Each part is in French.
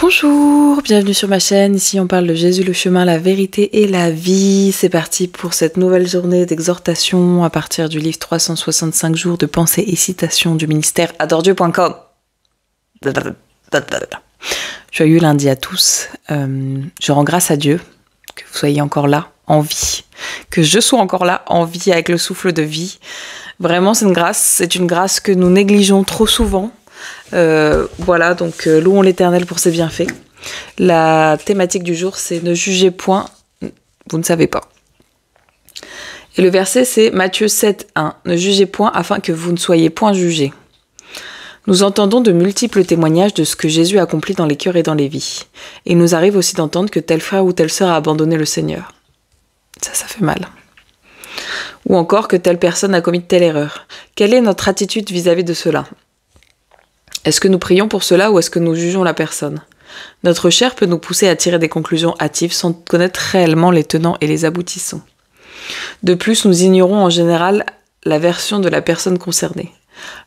Bonjour, bienvenue sur ma chaîne. Ici on parle de Jésus, le chemin, la vérité et la vie. C'est parti pour cette nouvelle journée d'exhortation à partir du livre 365 jours de pensée et citations du ministère adoredieu.com. Joyeux lundi à tous. Je rends grâce à Dieu que vous soyez encore là, en vie, que je sois encore là, en vie, avec le souffle de vie. Vraiment, c'est une grâce que nous négligeons trop souvent. Voilà, donc louons l'Éternel pour ses bienfaits. La thématique du jour, c'est ne jugez point, vous ne savez pas. Et le verset, c'est Matthieu 7, 1. Ne jugez point afin que vous ne soyez point jugés. Nous entendons de multiples témoignages de ce que Jésus accomplit dans les cœurs et dans les vies. Et il nous arrive aussi d'entendre que tel frère ou telle sœur a abandonné le Seigneur. Ça fait mal. Ou encore que telle personne a commis telle erreur. Quelle est notre attitude vis-à-vis de cela ? Est-ce que nous prions pour cela ou est-ce que nous jugeons la personne ? Notre chair peut nous pousser à tirer des conclusions hâtives sans connaître réellement les tenants et les aboutissants. De plus, nous ignorons en général la version de la personne concernée.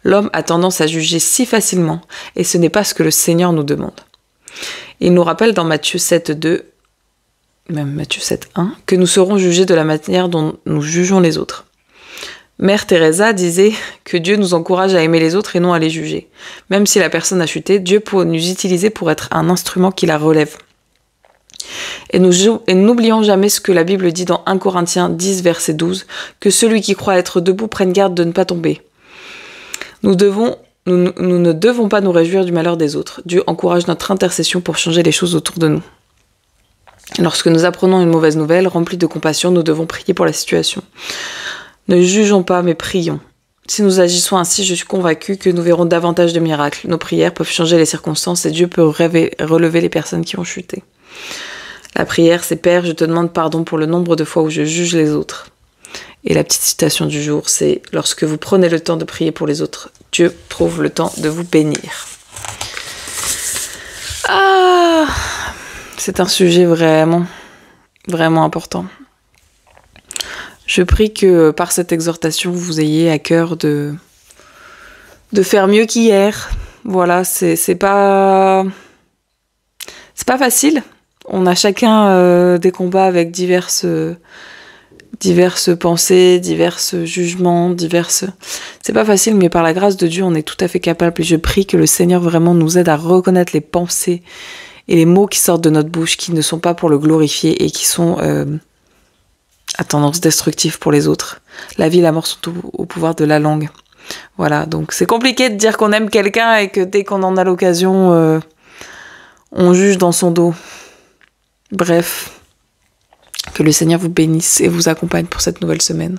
L'homme a tendance à juger si facilement, et ce n'est pas ce que le Seigneur nous demande. Il nous rappelle dans Matthieu 7, 2, même Matthieu 7, 1, que nous serons jugés de la manière dont nous jugeons les autres. Mère Teresa disait que Dieu nous encourage à aimer les autres et non à les juger. Même si la personne a chuté, Dieu peut nous utiliser pour être un instrument qui la relève. Et n'oublions jamais ce que la Bible dit dans 1 Corinthiens 10, verset 12, que celui qui croit être debout prenne garde de ne pas tomber. Nous ne devons pas nous réjouir du malheur des autres. Dieu encourage notre intercession pour changer les choses autour de nous. Lorsque nous apprenons une mauvaise nouvelle, remplie de compassion, nous devons prier pour la situation. Ne jugeons pas, mais prions. Si nous agissons ainsi, je suis convaincue que nous verrons davantage de miracles. Nos prières peuvent changer les circonstances et Dieu peut relever les personnes qui ont chuté. La prière, c'est « Père, je te demande pardon pour le nombre de fois où je juge les autres ». Et la petite citation du jour, c'est « Lorsque vous prenez le temps de prier pour les autres, Dieu trouve le temps de vous bénir ». Ah, c'est un sujet vraiment, vraiment important. Je prie que par cette exhortation, vous ayez à cœur de faire mieux qu'hier. Voilà, c'est pas facile. On a chacun des combats avec diverses pensées, divers jugements, C'est pas facile, mais par la grâce de Dieu, on est tout à fait capable. Et je prie que le Seigneur vraiment nous aide à reconnaître les pensées et les mots qui sortent de notre bouche, qui ne sont pas pour le glorifier et qui sont à tendance destructive pour les autres. La vie et la mort sont au pouvoir de la langue. Voilà, donc c'est compliqué de dire qu'on aime quelqu'un et que dès qu'on en a l'occasion, on juge dans son dos. Bref, que le Seigneur vous bénisse et vous accompagne pour cette nouvelle semaine.